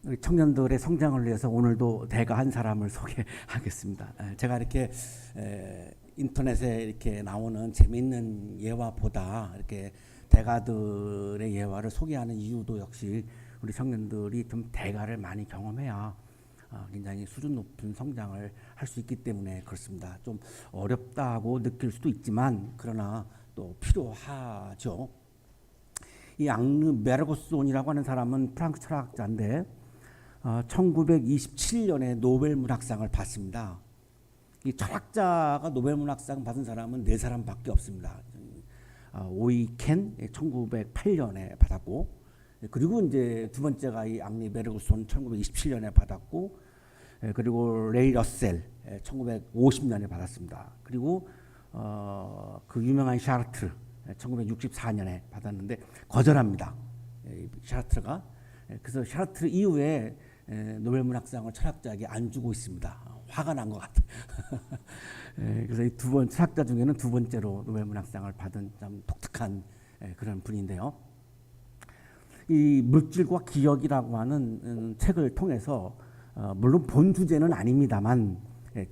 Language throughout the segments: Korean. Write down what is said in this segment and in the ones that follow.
우리 청년들의 성장을 위해서 오늘도 대가 한 사람을 소개하겠습니다. 제가 이렇게 인터넷에 이렇게 나오는 재미있는 예화보다 이렇게 대가들의 예화를 소개하는 이유도 역시 우리 청년들이 좀 대가를 많이 경험해야 굉장히 수준 높은 성장을 할 수 있기 때문에 그렇습니다. 좀 어렵다고 느낄 수도 있지만 그러나 또 필요하죠. 이 앙르 메르고손이라고 하는 사람은 프랑스 철학자인데 1927년에 노벨 문학상을 받습니다. 이 철학자가 노벨 문학상 받은 사람은 4사람밖에 없습니다. 오이켄 1908년에 받았고, 그리고 이제 두 번째가 이 앙리 메르고손 1927년에 받았고, 그리고 레이 러셀 1950년에 받았습니다. 그리고 그 유명한 샤르트르 1964년에 받았는데 거절합니다. 샤르트르가. 그래서 샤르트르 이후에 노벨 문학상을 철학자에게 안 주고 있습니다. 화가 난 것 같아요. 그래서 이 두 번 철학자 중에는 두 번째로 노벨 문학상을 받은 참 독특한 그런 분인데요. 이 물질과 기억이라고 하는 책을 통해서 물론 본 주제는 아닙니다만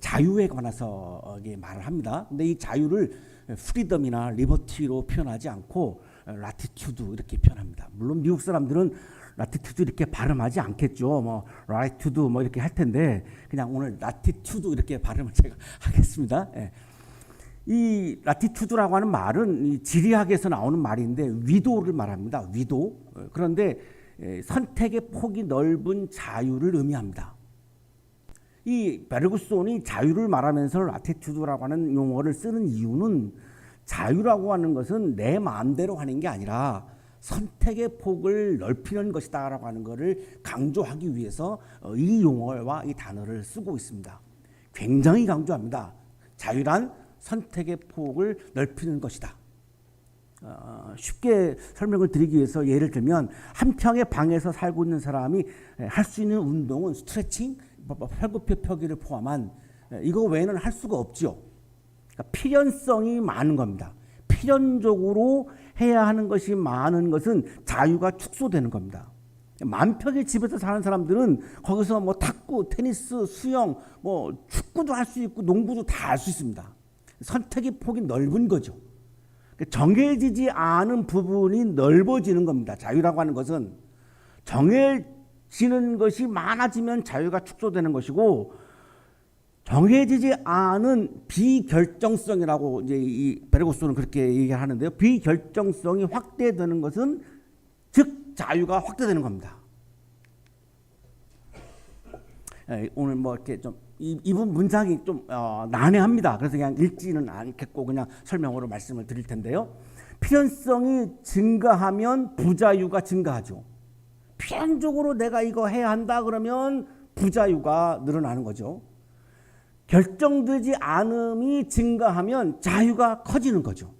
자유에 관해서 말을 합니다. 근데 이 자유를 프리덤이나 리버티로 표현하지 않고 라티튜드 이렇게 표현합니다. 물론 미국 사람들은 라티튜드 이렇게 발음하지 않겠죠. 뭐 라이튜드 뭐 이렇게 할 텐데 그냥 오늘 라티튜드 이렇게 발음을 제가 하겠습니다. 이 라티튜드라고 하는 말은 이 지리학에서 나오는 말인데 위도를 말합니다. 위도. 그런데 선택의 폭이 넓은 자유를 의미합니다. 이 베르그손이 자유를 말하면서 라티튜드라고 하는 용어를 쓰는 이유는 자유라고 하는 것은 내 마음대로 하는 게 아니라 선택의 폭을 넓히는 것이다 라고 하는 것을 강조하기 위해서 이 용어와 이 단어를 쓰고 있습니다. 굉장히 강조합니다. 자유란 선택의 폭을 넓히는 것이다. 쉽게 설명을 드리기 위해서 예를 들면 한 평의 방에서 살고 있는 사람이 할 수 있는 운동은 스트레칭, 팔굽혀펴기를 포함한 이거 외에는 할 수가 없죠. 그러니까 필연성이 많은 겁니다. 필연적으로 해야 하는 것이 많은 것은 자유가 축소되는 겁니다. 만평의 집에서 사는 사람들은 거기서 뭐 탁구, 테니스, 수영, 뭐 축구도 할 수 있고 농구도 다 할 수 있습니다. 선택의 폭이 넓은 거죠. 정해지지 않은 부분이 넓어지는 겁니다. 자유라고 하는 것은 정해지는 것이 많아지면 자유가 축소되는 것이고, 정해지지 않은 비결정성이라고 이제 이 베르고손은 그렇게 얘기를 하는데요. 비결정성이 확대되는 것은 즉 자유가 확대되는 겁니다. 오늘 뭐 이렇게 좀 이분 문장이 좀 난해합니다. 그래서 그냥 읽지는 않겠고 그냥 설명으로 말씀을 드릴 텐데요. 필연성이 증가하면 부자유가 증가하죠. 필연적으로 내가 이거 해야 한다 그러면 부자유가 늘어나는 거죠. 결정되지 않음이 증가하면 자유가 커지는 거죠.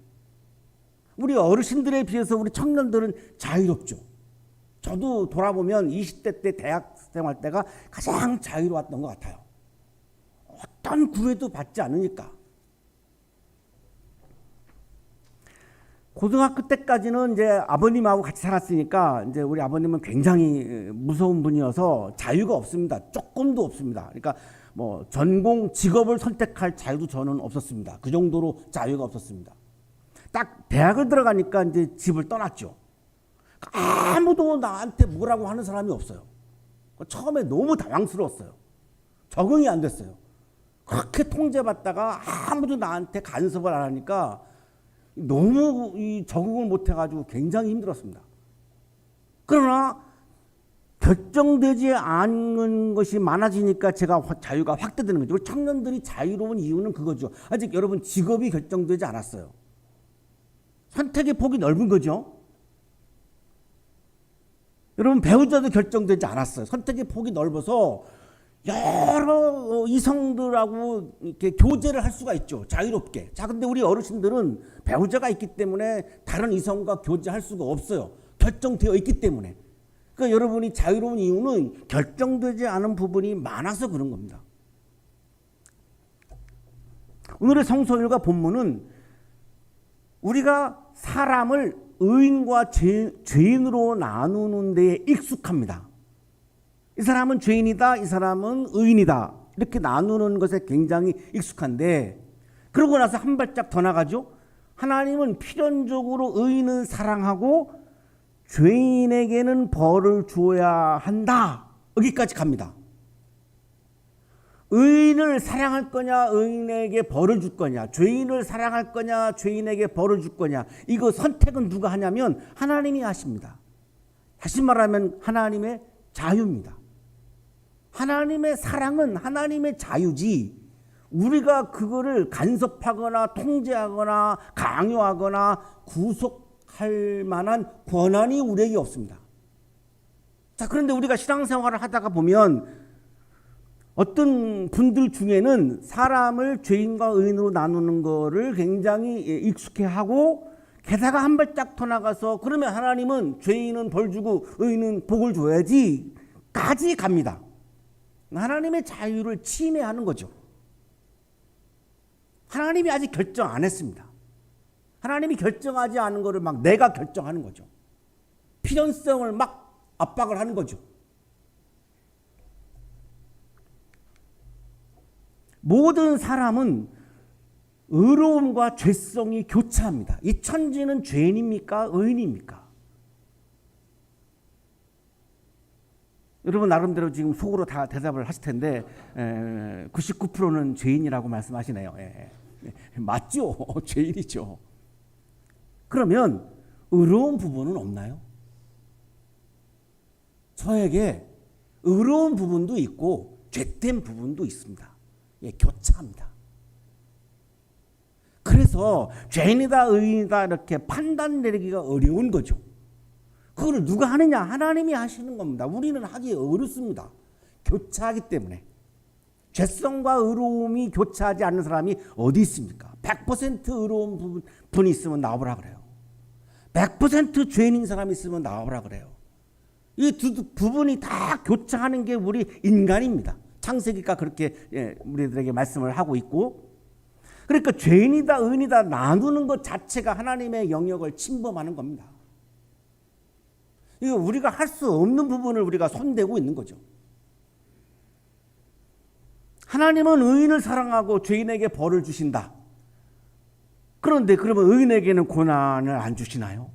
우리 어르신들에 비해서 우리 청년들은 자유롭죠. 저도 돌아보면 20대 때 대학 생활 때가 가장 자유로웠던 것 같아요. 어떤 구애도 받지 않으니까. 고등학교 때까지는 이제 아버님하고 같이 살았으니까 이제 우리 아버님은 굉장히 무서운 분이어서 자유가 없습니다. 조금도 없습니다. 그러니까 뭐 전공, 직업을 선택할 자유도 저는 없었습니다. 그 정도로 자유가 없었습니다. 딱 대학을 들어가니까 이제 집을 떠났죠. 아무도 나한테 뭐라고 하는 사람이 없어요. 처음에 너무 당황스러웠어요. 적응이 안 됐어요. 그렇게 통제받다가 아무도 나한테 간섭을 안 하니까 너무 적응을 못 해가지고 굉장히 힘들었습니다. 그러나 결정되지 않는 것이 많아지니까 제가 자유가 확대되는 거죠. 청년들이 자유로운 이유는 그거죠. 아직 여러분 직업이 결정되지 않았어요. 선택의 폭이 넓은 거죠. 여러분 배우자도 결정되지 않았어요. 선택의 폭이 넓어서 여러 이성들하고 이렇게 교제를 할 수가 있죠. 자유롭게. 자, 근데 우리 어르신들은 배우자가 있기 때문에 다른 이성과 교제할 수가 없어요. 결정되어 있기 때문에. 그러니까 여러분이 자유로운 이유는 결정되지 않은 부분이 많아서 그런 겁니다. 오늘의 성서일과 본문은 우리가 사람을 의인과 죄인으로 나누는 데에 익숙합니다. 이 사람은 죄인이다, 이 사람은 의인이다. 이렇게 나누는 것에 굉장히 익숙한데, 그러고 나서 한 발짝 더 나가죠. 하나님은 필연적으로 의인은 사랑하고 죄인에게는 벌을 주어야 한다. 여기까지 갑니다. 의인을 사랑할 거냐, 의인에게 벌을 줄 거냐, 죄인을 사랑할 거냐, 죄인에게 벌을 줄 거냐, 이거 선택은 누가 하냐면 하나님이 하십니다. 다시 말하면 하나님의 자유입니다. 하나님의 사랑은 하나님의 자유지, 우리가 그거를 간섭하거나 통제하거나 강요하거나 구속할 만한 권한이 우리에게 없습니다. 자, 그런데 우리가 신앙생활을 하다가 보면 어떤 분들 중에는 사람을 죄인과 의인으로 나누는 거를 굉장히 익숙해하고, 게다가 한 발짝 더 나가서 그러면 하나님은 죄인은 벌 주고 의인은 복을 줘야지 까지 갑니다. 하나님의 자유를 침해하는 거죠. 하나님이 아직 결정 안 했습니다. 하나님이 결정하지 않은 거를 막 내가 결정하는 거죠. 필연성을 막 압박을 하는 거죠. 모든 사람은 의로움과 죄성이 교차합니다. 이 천지는 죄인입니까? 의인입니까? 여러분 나름대로 지금 속으로 다 대답을 하실 텐데 99%는 죄인이라고 말씀하시네요. 맞죠? 죄인이죠. 그러면 의로운 부분은 없나요? 저에게 의로운 부분도 있고 죄된 부분도 있습니다. 교차합니다. 그래서 죄인이다 의인이다 이렇게 판단 내리기가 어려운 거죠. 그걸 누가 하느냐? 하나님이 하시는 겁니다. 우리는 하기 어렵습니다. 교차하기 때문에. 죄성과 의로움이 교차하지 않는 사람이 어디 있습니까? 100% 의로운 분이 있으면 나와보라 그래요. 100% 죄인인 사람이 있으면 나와보라 그래요. 이 두 부분이 다 교차하는 게 우리 인간입니다. 창세기가 그렇게 우리들에게 말씀을 하고 있고, 그러니까 죄인이다 의인이다 나누는 것 자체가 하나님의 영역을 침범하는 겁니다. 이거 우리가 할 수 없는 부분을 우리가 손대고 있는 거죠. 하나님은 의인을 사랑하고 죄인에게 벌을 주신다. 그런데 그러면 의인에게는 고난을 안 주시나요?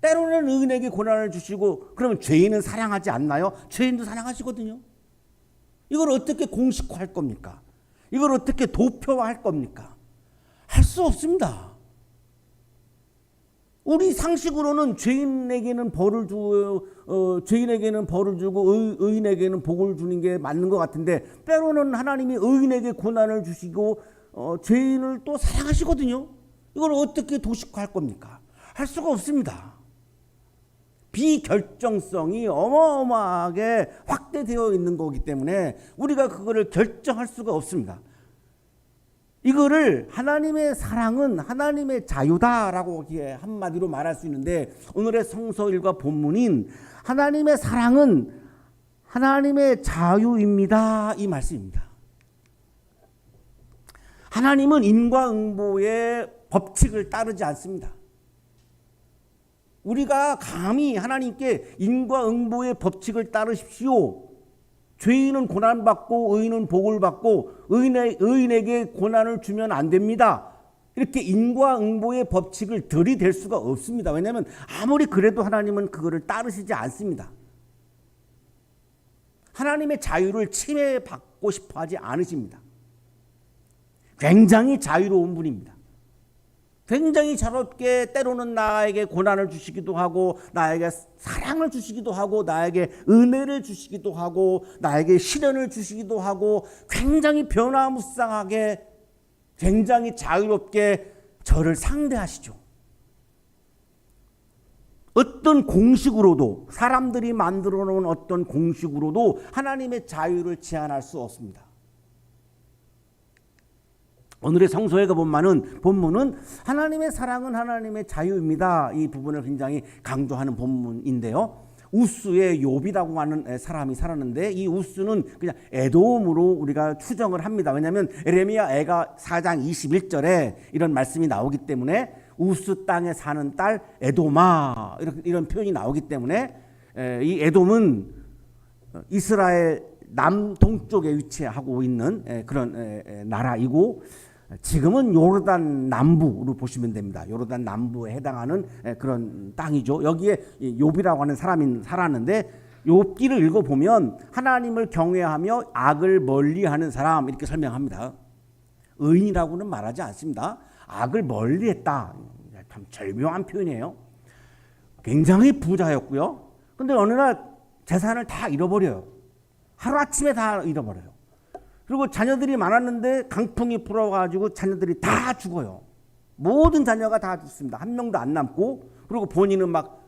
때로는 의인에게 고난을 주시고 그러면 죄인은 사랑하지 않나요? 죄인도 사랑하시거든요. 이걸 어떻게 공식화할 겁니까? 이걸 어떻게 도표화할 겁니까? 할 수 없습니다. 우리 상식으로는 죄인에게는 벌을 주고 의인에게는 복을 주는 게 맞는 것 같은데, 때로는 하나님이 의인에게 고난을 주시고 죄인을 또 사랑하시거든요. 이걸 어떻게 도식화할 겁니까? 할 수가 없습니다. 비결정성이 어마어마하게 확대되어 있는 거기 때문에 우리가 그거를 결정할 수가 없습니다. 이거를 하나님의 사랑은 하나님의 자유다라고 한마디로 말할 수 있는데, 오늘의 성서일과 본문인 하나님의 사랑은 하나님의 자유입니다, 이 말씀입니다. 하나님은 인과응보의 법칙을 따르지 않습니다. 우리가 감히 하나님께 인과응보의 법칙을 따르십시오, 죄인은 고난받고 의인은 복을 받고 의인에게 고난을 주면 안 됩니다, 이렇게 인과응보의 법칙을 들이댈 수가 없습니다. 왜냐하면 아무리 그래도 하나님은 그거를 따르시지 않습니다. 하나님의 자유를 침해받고 싶어 하지 않으십니다. 굉장히 자유로운 분입니다. 굉장히 자유롭게 때로는 나에게 고난을 주시기도 하고, 나에게 사랑을 주시기도 하고, 나에게 은혜를 주시기도 하고, 나에게 시련을 주시기도 하고, 굉장히 변화무쌍하게, 굉장히 자유롭게 저를 상대하시죠. 어떤 공식으로도, 사람들이 만들어 놓은 어떤 공식으로도 하나님의 자유를 제한할 수 없습니다. 오늘의 성서에 본문은 하나님의 사랑은 하나님의 자유입니다, 이 부분을 굉장히 강조하는 본문인데요. 우스의 욥이라고 하는 사람이 살았는데, 이 우스는 그냥 에돔으로 우리가 추정을 합니다. 왜냐하면 에레미야 애가 4장 21절에 이런 말씀이 나오기 때문에, 우스 땅에 사는 딸 에돔아, 이런 표현이 나오기 때문에 이 에돔은 이스라엘 남동쪽에 위치하고 있는 그런 나라이고 지금은 요르단 남부로 보시면 됩니다. 요르단 남부에 해당하는 그런 땅이죠. 여기에 욥이라고 하는 사람이 살았는데 욥기를 읽어보면 하나님을 경외하며 악을 멀리하는 사람 이렇게 설명합니다. 의인이라고는 말하지 않습니다. 악을 멀리했다. 참 절묘한 표현이에요. 굉장히 부자였고요. 그런데 어느 날 재산을 다 잃어버려요. 하루아침에 다 잃어버려요. 그리고 자녀들이 많았는데 강풍이 불어가지고 자녀들이 다 죽어요. 모든 자녀가 다 죽습니다. 한 명도 안 남고, 그리고 본인은 막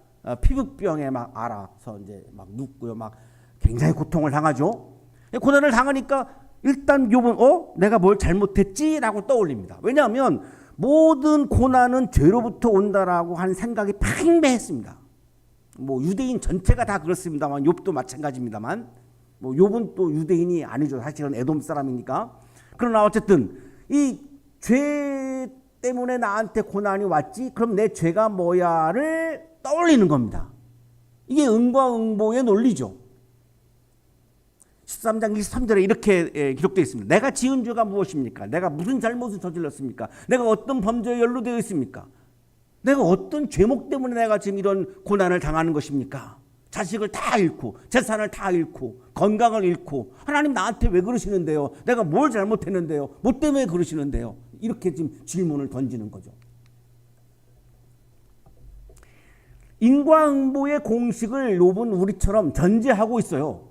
피부병에 막 앓아서 이제 막 눕고요. 막 굉장히 고통을 당하죠. 고난을 당하니까 일단 욥은 내가 뭘 잘못했지라고 떠올립니다. 왜냐하면 모든 고난은 죄로부터 온다라고 하는 생각이 팽배했습니다. 뭐 유대인 전체가 다 그렇습니다만 욥도 마찬가지입니다만 뭐 욥은 또 유대인이 아니죠. 사실은 에돔 사람이니까. 그러나 어쨌든 이 죄 때문에 나한테 고난이 왔지. 그럼 내 죄가 뭐야를 떠올리는 겁니다. 이게 응과응보의 논리죠. 13장 23절에 이렇게 기록되어 있습니다. 내가 지은 죄가 무엇입니까? 내가 무슨 잘못을 저질렀습니까? 내가 어떤 범죄에 연루되어 있습니까? 내가 어떤 죄목 때문에 내가 지금 이런 고난을 당하는 것입니까? 자식을 다 잃고 재산을 다 잃고 건강을 잃고 하나님 나한테 왜 그러시는데요? 내가 뭘 잘못했는데요? 뭐 때문에 그러시는데요? 이렇게 지금 질문을 던지는 거죠. 인과응보의 공식을 욥은 우리처럼 전제하고 있어요.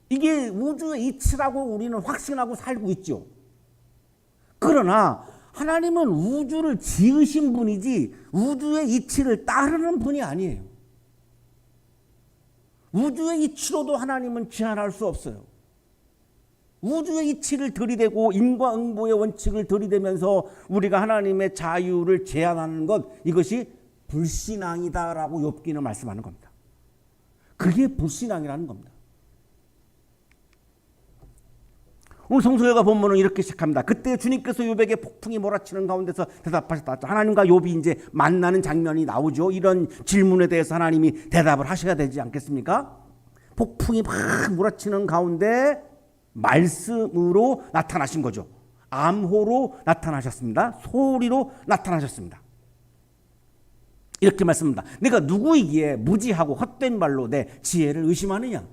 이게 우주의 이치라고 우리는 확신하고 살고 있죠. 그러나 하나님은 우주를 지으신 분이지 우주의 이치를 따르는 분이 아니에요. 우주의 이치로도 하나님은 제한할 수 없어요. 우주의 이치를 들이대고 인과응보의 원칙을 들이대면서 우리가 하나님의 자유를 제한하는 것, 이것이 불신앙이다라고 욥기는 말씀하는 겁니다. 그게 불신앙이라는 겁니다. 오늘 성서가 본문은 이렇게 시작합니다. 그때 주님께서 욥에게 폭풍이 몰아치는 가운데서 대답하셨다. 하나님과 욥이 이제 만나는 장면이 나오죠. 이런 질문에 대해서 하나님이 대답을 하셔야 되지 않겠습니까? 폭풍이 막 몰아치는 가운데 말씀으로 나타나신 거죠. 암호로 나타나셨습니다. 소리로 나타나셨습니다. 이렇게 말씀합니다. 내가 누구이기에 무지하고 헛된 말로 내 지혜를 의심하느냐?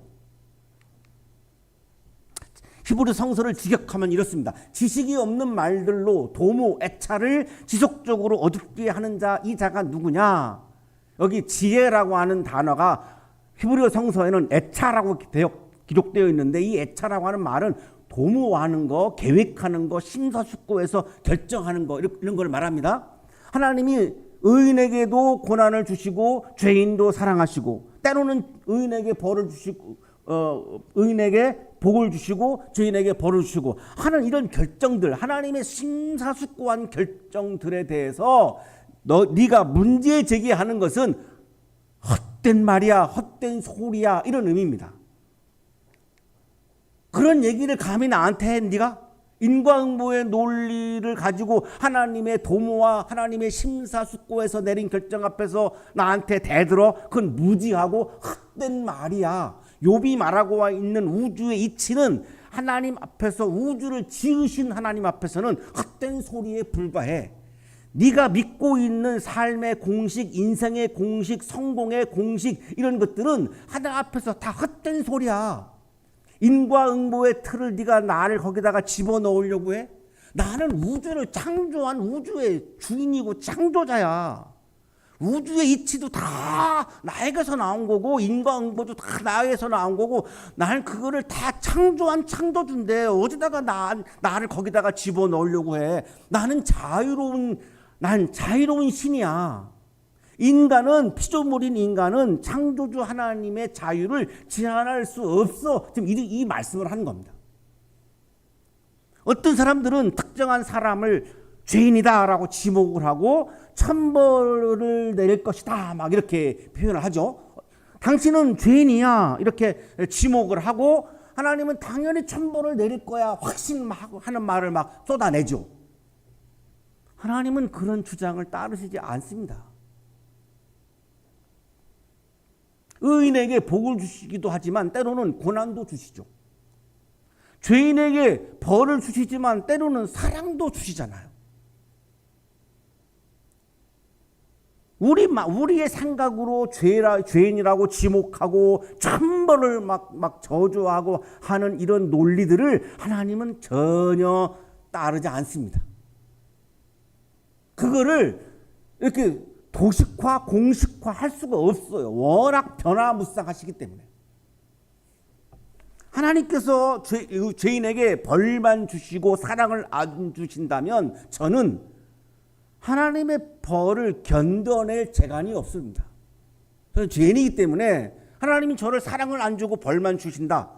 히브리 성서를 직역하면 이렇습니다. 지식이 없는 말들로 도모, 애차를 지속적으로 어둡게 하는 자, 이 자가 누구냐? 여기 지혜라고 하는 단어가 히브리 성서에는 애차라고 기록되어 있는데, 이 애차라고 하는 말은 도모하는 거, 계획하는 거, 심사숙고해서 결정하는 거, 이런 걸 말합니다. 하나님이 의인에게도 고난을 주시고 죄인도 사랑하시고, 때로는 의인에게 벌을 주시고 의인에게 복을 주시고 죄인에게 벌을 주시고 하는 이런 결정들, 하나님의 심사숙고한 결정들에 대해서 네가 문제 제기하는 것은 헛된 말이야, 헛된 소리야, 이런 의미입니다. 그런 얘기를 감히 나한테 해? 네가 인과응보의 논리를 가지고 하나님의 도모와 하나님의 심사숙고에서 내린 결정 앞에서 나한테 대들어? 그건 무지하고 헛된 말이야. 욥이 말하고 있는 우주의 이치는 하나님 앞에서, 우주를 지으신 하나님 앞에서는 헛된 소리에 불과해. 네가 믿고 있는 삶의 공식, 인생의 공식, 성공의 공식, 이런 것들은 하나님 앞에서 다 헛된 소리야. 인과응보의 틀을 네가 나를 거기다가 집어넣으려고 해? 나는 우주를 창조한 우주의 주인이고 창조자야. 우주의 이치도 다 나에게서 나온 거고 인과응보도 다 나에게서 나온 거고, 나는 그거를 다 창조한 창조주인데 어디다가 나를 거기다가 집어넣으려고 해? 나는 자유로운 신이야. 인간은, 피조물인 인간은 창조주 하나님의 자유를 제한할 수 없어. 지금 이 말씀을 하는 겁니다. 어떤 사람들은 특정한 사람을 죄인이다라고 지목을 하고 천벌을 내릴 것이다 막 이렇게 표현을 하죠. 당신은 죄인이야 이렇게 지목을 하고, 하나님은 당연히 천벌을 내릴 거야 확신하는 말을 막 쏟아내죠. 하나님은 그런 주장을 따르시지 않습니다. 의인에게 복을 주시기도 하지만 때로는 고난도 주시죠. 죄인에게 벌을 주시지만 때로는 사랑도 주시잖아요. 우리의 생각으로 죄인이라고 지목하고 천벌을 막 저주하고 하는 이런 논리들을 하나님은 전혀 따르지 않습니다. 그거를 이렇게 도식화, 공식화 할 수가 없어요. 워낙 변화무쌍하시기 때문에. 하나님께서 죄인에게 벌만 주시고 사랑을 안 주신다면 저는 하나님의 벌을 견뎌낼 재간이 없습니다. 저는 죄인이기 때문에 하나님이 저를 사랑을 안 주고 벌만 주신다.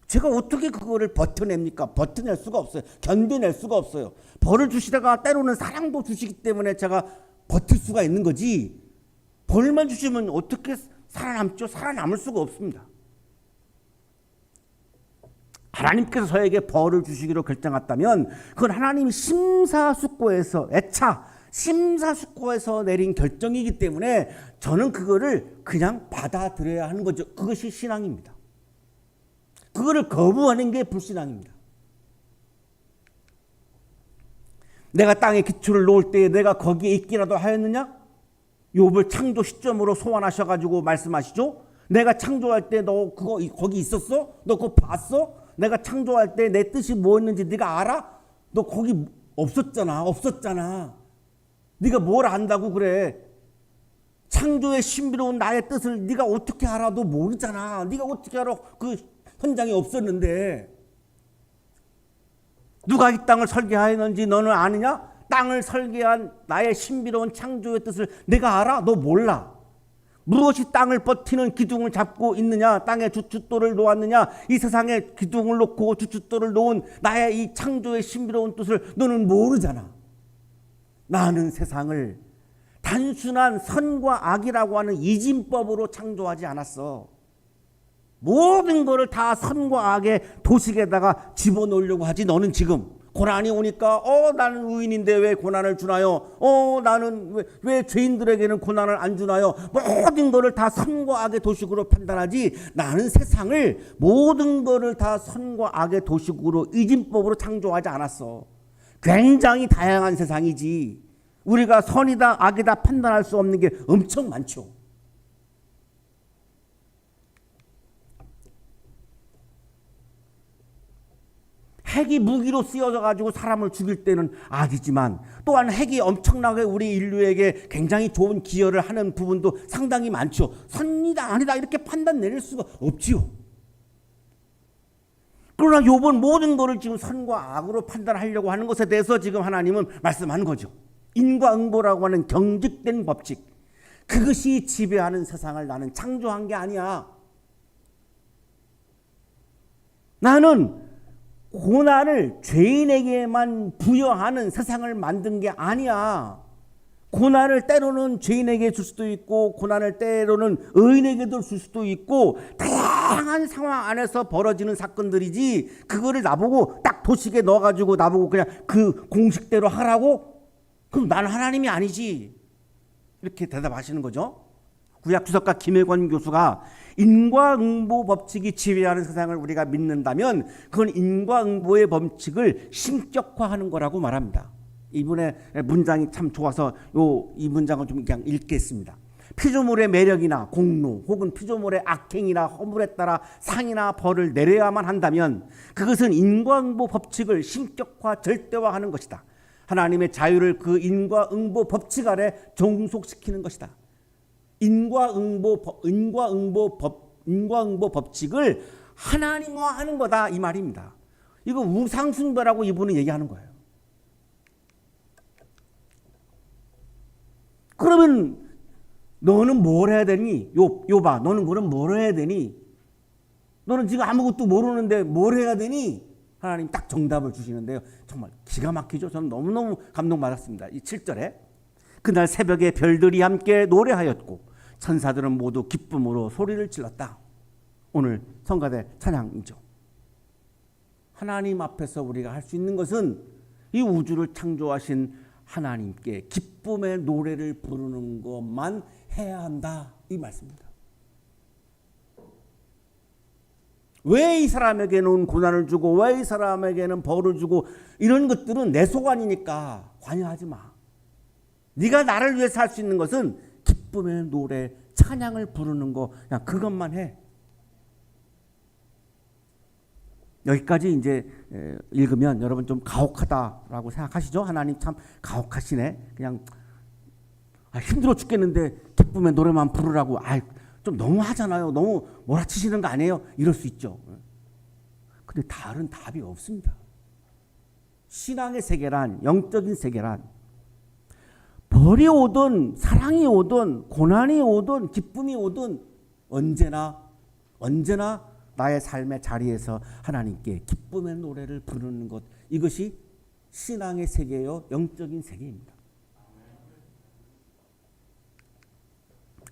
제가 어떻게 그거를 버텨냅니까? 버텨낼 수가 없어요. 견뎌낼 수가 없어요. 벌을 주시다가 때로는 사랑도 주시기 때문에 제가 버틸 수가 있는 거지. 벌만 주시면 어떻게 살아남죠? 살아남을 수가 없습니다. 하나님께서 저에게 벌을 주시기로 결정했다면 그건 하나님이 심사숙고해서 심사숙고해서 내린 결정이기 때문에 저는 그거를 그냥 받아들여야 하는 거죠. 그것이 신앙입니다. 그거를 거부하는 게 불신앙입니다. 내가 땅에 기초를 놓을 때에 내가 거기에 있기라도 하였느냐? 욥을 창조 시점으로 소환하셔가지고 말씀하시죠. 내가 창조할 때 너 거기 있었어? 너 그거 봤어? 내가 창조할 때 내 뜻이 뭐였는지 네가 알아? 너 거기 없었잖아. 네가 뭘 안다고 그래? 창조의 신비로운 나의 뜻을 네가 어떻게 알아? 너 모르잖아. 네가 어떻게 알아? 그 현장에 없었는데. 누가 이 땅을 설계하였는지 너는 아느냐? 땅을 설계한 나의 신비로운 창조의 뜻을 내가 알아? 너 몰라. 무엇이 땅을 버티는 기둥을 잡고 있느냐? 땅에 주춧돌을 놓았느냐? 이 세상에 기둥을 놓고 주춧돌을 놓은 나의 이 창조의 신비로운 뜻을 너는 모르잖아. 나는 세상을 단순한 선과 악이라고 하는 이진법으로 창조하지 않았어. 모든 것을 다 선과 악의 도식에다가 집어넣으려고 하지. 너는 지금 고난이 오니까 나는 의인인데 왜 고난을 주나요? 나는 왜 죄인들에게는 고난을 안 주나요? 모든 것을 다 선과 악의 도식으로 판단하지. 나는 세상을 모든 것을 다 선과 악의 도식으로 이진법으로 창조하지 않았어. 굉장히 다양한 세상이지. 우리가 선이다 악이다 판단할 수 없는 게 엄청 많죠. 핵이 무기로 쓰여져 가지고 사람을 죽일 때는 악이지만 또한 핵이 엄청나게 우리 인류에게 굉장히 좋은 기여를 하는 부분도 상당히 많죠. 선이다 아니다 이렇게 판단 내릴 수가 없지요. 그러나 욥은 모든 것을 지금 선과 악으로 판단하려고 하는 것에 대해서 지금 하나님은 말씀하는 거죠. 인과응보라고 하는 경직된 법칙, 그것이 지배하는 세상을 나는 창조한 게 아니야. 나는 고난을 죄인에게만 부여하는 세상을 만든 게 아니야. 고난을 때로는 죄인에게 줄 수도 있고 고난을 때로는 의인에게도 줄 수도 있고 다양한 상황 안에서 벌어지는 사건들이지. 그거를 나보고 딱 도식에 넣어가지고 나보고 그냥 그 공식대로 하라고? 그럼 나는 하나님이 아니지. 이렇게 대답하시는 거죠. 구약주석가 김혜권 교수가 인과응보 법칙이 지배하는 세상을 우리가 믿는다면 그건 인과응보의 법칙을 신격화하는 거라고 말합니다. 이분의 문장이 참 좋아서 이 문장을 좀 그냥 읽겠습니다. 피조물의 매력이나 공로 혹은 피조물의 악행이나 허물에 따라 상이나 벌을 내려야만 한다면 그것은 인과응보 법칙을 신격화 절대화하는 것이다. 하나님의 자유를 그 인과응보 법칙 아래 종속시키는 것이다. 인과응보 법칙을 하나님화하는 거다 이 말입니다. 이거 우상숭배라고 이분은 얘기하는 거예요. 그러면 너는 뭘 해야 되니? 욥아, 너는 그럼 뭘 해야 되니? 너는 지금 아무것도 모르는데 뭘 해야 되니? 하나님 딱 정답을 주시는데요. 정말 기가 막히죠. 저는 너무너무 감동받았습니다. 이 7절에 그날 새벽에 별들이 함께 노래하였고 천사들은 모두 기쁨으로 소리를 질렀다. 오늘 성가대 찬양이죠. 하나님 앞에서 우리가 할 수 있는 것은 이 우주를 창조하신 하나님께 기쁨의 노래를 부르는 것만 해야 한다 이 말씀입니다. 왜 이 사람에게는 고난을 주고 왜 이 사람에게는 벌을 주고 이런 것들은 내 소관이니까 관여하지 마. 네가 나를 위해서 할 수 있는 것은 기쁨의 노래, 찬양을 부르는 거, 그냥 그것만 해. 여기까지 이제 읽으면 여러분 좀 가혹하다라고 생각하시죠? 하나님 참 가혹하시네. 그냥 힘들어 죽겠는데 기쁨의 노래만 부르라고. 좀 너무 하잖아요. 너무 몰아치시는 거 아니에요? 이럴 수 있죠. 근데 다른 답이 없습니다. 신앙의 세계란, 영적인 세계란 벌이 오든 사랑이 오든 고난이 오든 기쁨이 오든 언제나 나의 삶의 자리에서 하나님께 기쁨의 노래를 부르는 것, 이것이 신앙의 세계요 영적인 세계입니다.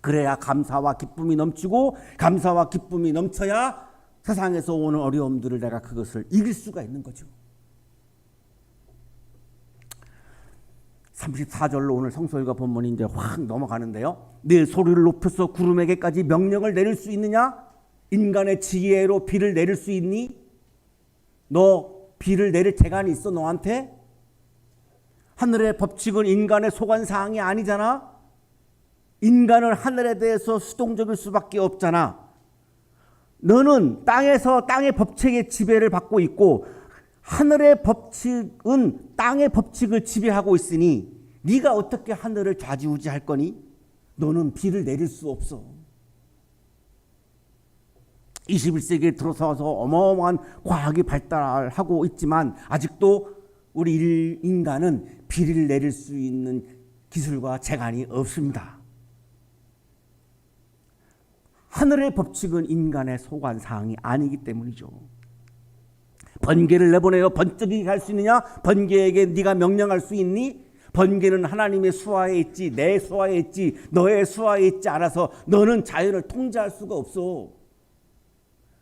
그래야 감사와 기쁨이 넘치고 감사와 기쁨이 넘쳐야 세상에서 오는 어려움들을 내가 그것을 이길 수가 있는 거죠. 34절로 오늘 성서일과 본문이 이제 확 넘어가는데요. 네 소리를 높여서 구름에게까지 명령을 내릴 수 있느냐? 인간의 지혜로 비를 내릴 수 있니? 너 비를 내릴 재간이 있어 너한테? 하늘의 법칙은 인간의 소관사항이 아니잖아. 인간은 하늘에 대해서 수동적일 수밖에 없잖아. 너는 땅에서 땅의 법칙의 지배를 받고 있고 하늘의 법칙은 땅의 법칙을 지배하고 있으니 네가 어떻게 하늘을 좌지우지할 거니? 너는 비를 내릴 수 없어. 21세기에 들어서서 어마어마한 과학이 발달하고 있지만 아직도 우리 인간은 비를 내릴 수 있는 기술과 재간이 없습니다. 하늘의 법칙은 인간의 소관사항이 아니기 때문이죠. 번개를 내보내어 번쩍이게 할 수 있느냐? 번개에게 네가 명령할 수 있니? 번개는 하나님의 수하에 있지, 내 수하에 있지, 너의 수하에 있지 않아서 너는 자연을 통제할 수가 없어.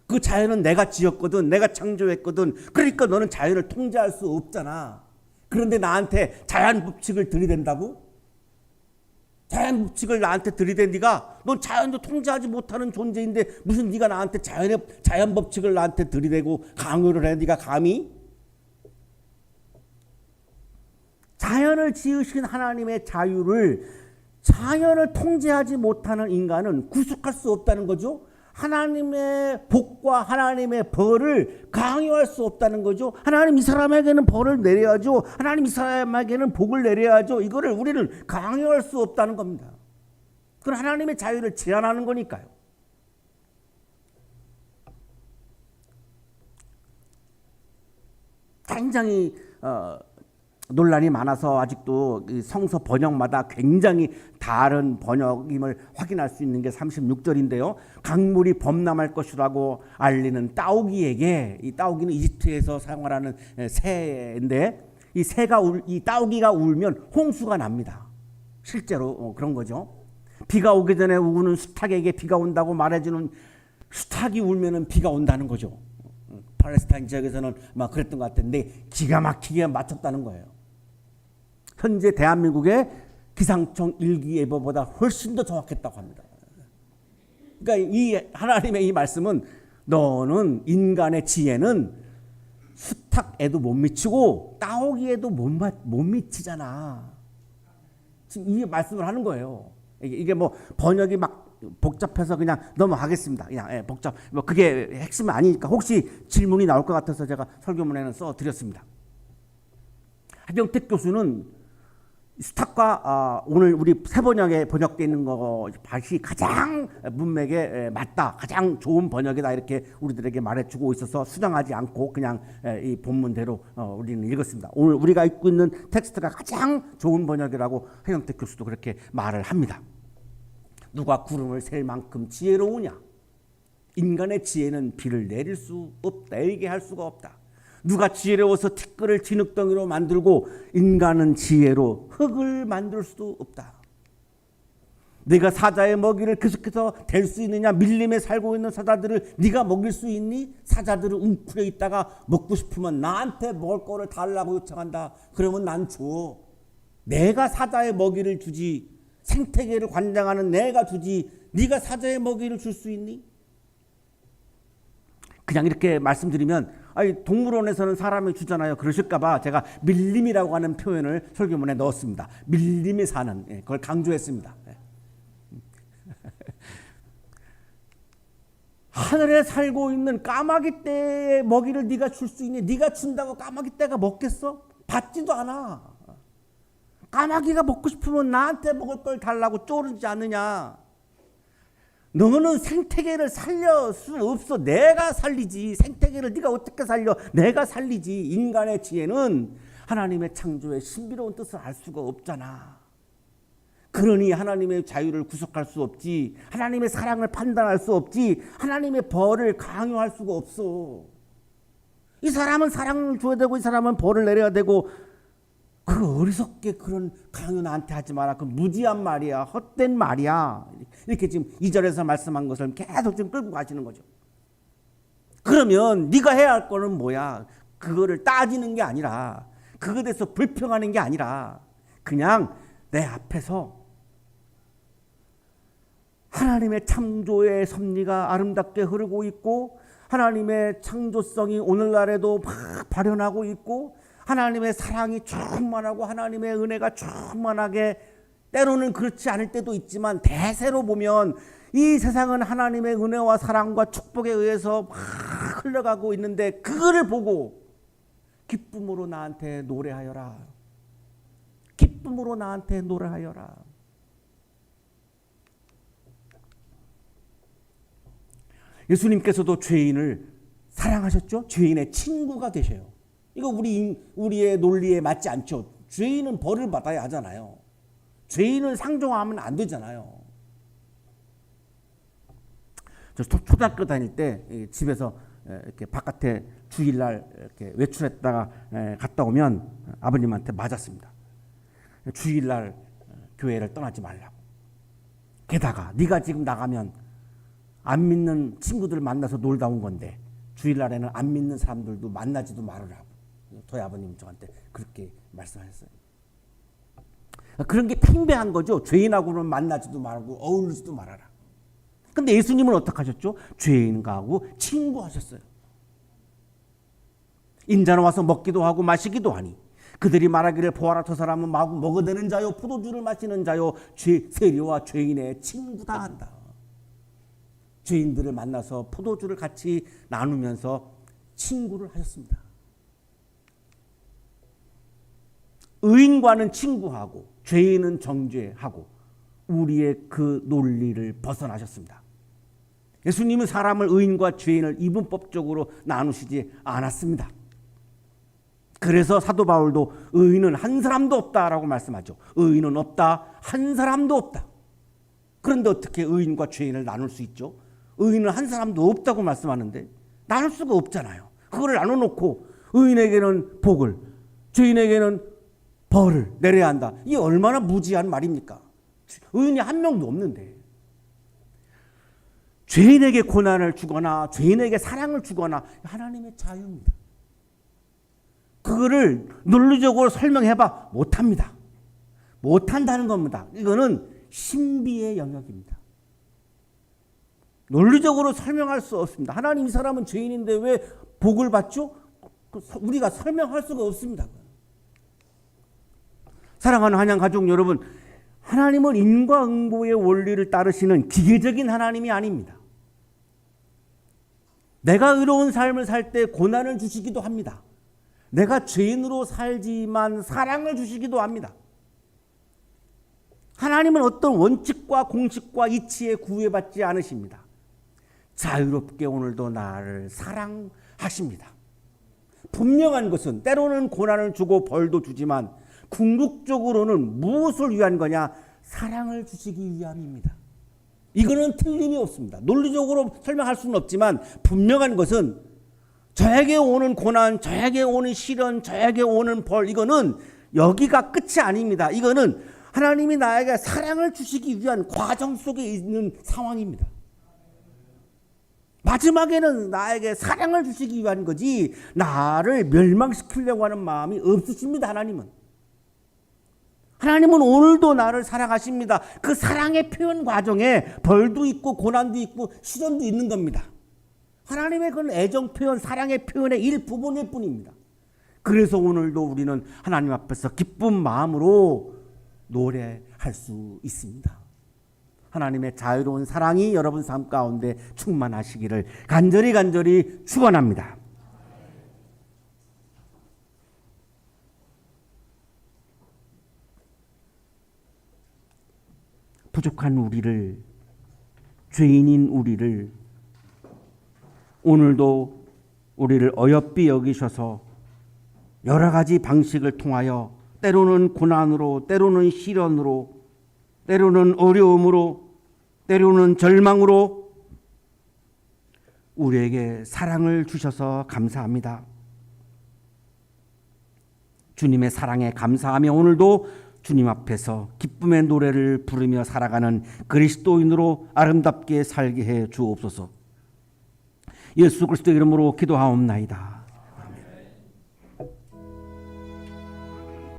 그 자연은 내가 지었거든, 내가 창조했거든. 그러니까 너는 자연을 통제할 수 없잖아. 그런데 나한테 자연 법칙을 들이댄다고? 자연 법칙을 나한테 들이댄 네가, 넌 자연도 통제하지 못하는 존재인데 무슨 네가 나한테 자연 법칙을 나한테 들이대고 강요를 해? 네가 감히? 자연을 지으신 하나님의 자연을 통제하지 못하는 인간은 구속할 수 없다는 거죠. 하나님의 복과 하나님의 벌을 강요할 수 없다는 거죠. 하나님 이 사람에게는 벌을 내려야죠. 하나님 이 사람에게는 복을 내려야죠. 이거를 우리는 강요할 수 없다는 겁니다. 그건 하나님의 자유를 제한하는 거니까요. 굉장히 논란이 많아서 아직도 성서 번역마다 굉장히 다른 번역임을 확인할 수 있는 게 36절인데요. 강물이 범람할 것이라고 알리는 따오기에게, 이 따오기는 이집트에서 사용하는 새인데 이 따오기가 울면 홍수가 납니다. 실제로 그런 거죠. 비가 오기 전에 우는 수탉에게 비가 온다고 말해주는 수탉이 울면은 비가 온다는 거죠. 팔레스타인 지역에서는 막 그랬던 것 같은데 기가 막히게 맞췄다는 거예요. 현재 대한민국의 기상청 일기예보보다 훨씬 더 정확했다고 합니다. 그러니까 이 하나님의 이 말씀은 너는 인간의 지혜는 수탉에도 못 미치고 따오기에도 못 미치잖아. 지금 이 말씀을 하는 거예요. 이게 뭐 번역이 막 복잡해서 그냥 넘어가겠습니다. 그냥 복잡. 뭐 그게 핵심은 아니니까 혹시 질문이 나올 것 같아서 제가 설교문에는 써드렸습니다. 하경택 교수는 수탉과 오늘 우리 새 번역에 번역되어 있는 것이 가장 문맥에 맞다, 가장 좋은 번역이다 이렇게 우리들에게 말해주고 있어서 수정하지 않고 그냥 이 본문대로 우리는 읽었습니다. 오늘 우리가 읽고 있는 텍스트가 가장 좋은 번역이라고 하경택 교수도 그렇게 말을 합니다. 누가 구름을 셀 만큼 지혜로우냐? 인간의 지혜는 비를 내리게 할 수가 없다. 누가 지혜로워서 티끌을 진흙덩이로 만들고 인간은 지혜로 흙을 만들 수도 없다. 네가 사자의 먹이를 계속해서 댈 수 있느냐? 밀림에 살고 있는 사자들을 네가 먹일 수 있니? 사자들은 웅크려 있다가 먹고 싶으면 나한테 먹을 거를 달라고 요청한다. 그러면 난 줘. 내가 사자의 먹이를 주지. 생태계를 관장하는 내가 주지. 네가 사자의 먹이를 줄 수 있니? 그냥 이렇게 말씀드리면 아니, 동물원에서는 사람이 주잖아요. 그러실까봐 제가 밀림이라고 하는 표현을 설교문에 넣었습니다. 밀림이 사는, 그걸 강조했습니다. 하늘에 살고 있는 까마귀 떼의 먹이를 네가 줄 수 있니? 네가 준다고 까마귀 떼가 먹겠어? 받지도 않아. 까마귀가 먹고 싶으면 나한테 먹을 걸 달라고 쪼르지 않느냐. 너는 생태계를 살릴 수 없어. 내가 살리지. 생태계를 네가 어떻게 살려? 내가 살리지. 인간의 지혜는 하나님의 창조의 신비로운 뜻을 알 수가 없잖아. 그러니 하나님의 자유를 구속할 수 없지. 하나님의 사랑을 판단할 수 없지. 하나님의 벌을 강요할 수가 없어. 이 사람은 사랑을 줘야 되고 이 사람은 벌을 내려야 되고, 그 어리석게 그런 강요 나한테 하지 마라. 그 무지한 말이야. 헛된 말이야. 이렇게 지금 2절에서 말씀한 것을 계속 지금 끌고 가시는 거죠. 그러면 네가 해야 할 거는 뭐야? 그거를 따지는 게 아니라, 그거에 대해서 불평하는 게 아니라, 그냥 내 앞에서 하나님의 창조의 섭리가 아름답게 흐르고 있고, 하나님의 창조성이 오늘날에도 막 발현하고 있고, 하나님의 사랑이 충만하고 하나님의 은혜가 충만하게, 때로는 그렇지 않을 때도 있지만 대세로 보면 이 세상은 하나님의 은혜와 사랑과 축복에 의해서 막 흘러가고 있는데, 그거를 보고 기쁨으로 나한테 노래하여라. 기쁨으로 나한테 노래하여라. 예수님께서도 죄인을 사랑하셨죠? 죄인의 친구가 되셔요. 이거 우리의 논리에 맞지 않죠. 죄인은 벌을 받아야 하잖아요. 죄인을 상종하면 안 되잖아요. 저 초등학교 다닐 때 집에서 이렇게 바깥에 주일날 이렇게 외출했다가 갔다 오면 아버님한테 맞았습니다. 주일날 교회를 떠나지 말라고. 게다가 네가 지금 나가면 안 믿는 친구들 만나서 놀다 온 건데 주일날에는 안 믿는 사람들도 만나지도 말으라고. 저희 아버님 저한테 그렇게 말씀하셨어요. 그런 게 팽배한 거죠. 죄인하고는 만나지도 말고 어울리지도 말아라. 근데 예수님은 어떻게 하셨죠? 죄인과하고 친구하셨어요. 인자는 와서 먹기도 하고 마시기도 하니 그들이 말하기를 보아라, 저 사람은 마구 먹어대는 자요 포도주를 마시는 자요 세리와 죄인의 친구다 한다. 죄인들을 만나서 포도주를 같이 나누면서 친구를 하셨습니다. 의인과는 친구하고 죄인은 정죄하고 우리의 그 논리를 벗어나셨습니다. 예수님은 사람을 의인과 죄인을 이분법적으로 나누시지 않았습니다. 그래서 사도 바울도 의인은 한 사람도 없다라고 말씀하죠. 의인은 없다, 한 사람도 없다. 그런데 어떻게 의인과 죄인을 나눌 수 있죠? 의인은 한 사람도 없다고 말씀하는데 나눌 수가 없잖아요. 그거를 나눠놓고 의인에게는 복을, 죄인에게는 벌을 내려야 한다. 이게 얼마나 무지한 말입니까? 의인이 한 명도 없는데. 죄인에게 고난을 주거나 죄인에게 사랑을 주거나 하나님의 자유입니다. 그거를 논리적으로 설명해봐 못합니다. 못한다는 겁니다. 이거는 신비의 영역입니다. 논리적으로 설명할 수 없습니다. 하나님, 이 사람은 죄인인데 왜 복을 받죠? 우리가 설명할 수가 없습니다. 사랑하는 한양 가족 여러분, 하나님은 인과응보의 원리를 따르시는 기계적인 하나님이 아닙니다. 내가 의로운 삶을 살 때 고난을 주시기도 합니다. 내가 죄인으로 살지만 사랑을 주시기도 합니다. 하나님은 어떤 원칙과 공식과 이치에 구애받지 않으십니다. 자유롭게 오늘도 나를 사랑하십니다. 분명한 것은 때로는 고난을 주고 벌도 주지만 궁극적으로는 무엇을 위한 거냐? 사랑을 주시기 위함입니다. 이거는 틀림이 없습니다. 논리적으로 설명할 수는 없지만 분명한 것은 저에게 오는 고난, 저에게 오는 시련, 저에게 오는 벌, 이거는 여기가 끝이 아닙니다. 이거는 하나님이 나에게 사랑을 주시기 위한 과정 속에 있는 상황입니다. 마지막에는 나에게 사랑을 주시기 위한 거지 나를 멸망시키려고 하는 마음이 없으십니다. 하나님은 오늘도 나를 사랑하십니다. 그 사랑의 표현 과정에 벌도 있고 고난도 있고 시련도 있는 겁니다. 하나님의 그런 애정 표현, 사랑의 표현의 일부분일 뿐입니다. 그래서 오늘도 우리는 하나님 앞에서 기쁜 마음으로 노래할 수 있습니다. 하나님의 자유로운 사랑이 여러분 삶 가운데 충만하시기를 간절히 축원합니다. 부족한 우리를, 죄인인 우리를 오늘도 우리를 어여삐 여기셔서 여러 가지 방식을 통하여 때로는 고난으로, 때로는 시련으로, 때로는 어려움으로, 때로는 절망으로 우리에게 사랑을 주셔서 감사합니다. 주님의 사랑에 감사하며 오늘도 주님 앞에서 기쁨의 노래를 부르며 살아가는 그리스도인으로 아름답게 살게 해 주옵소서. 예수 그리스도 이름으로 기도하옵나이다.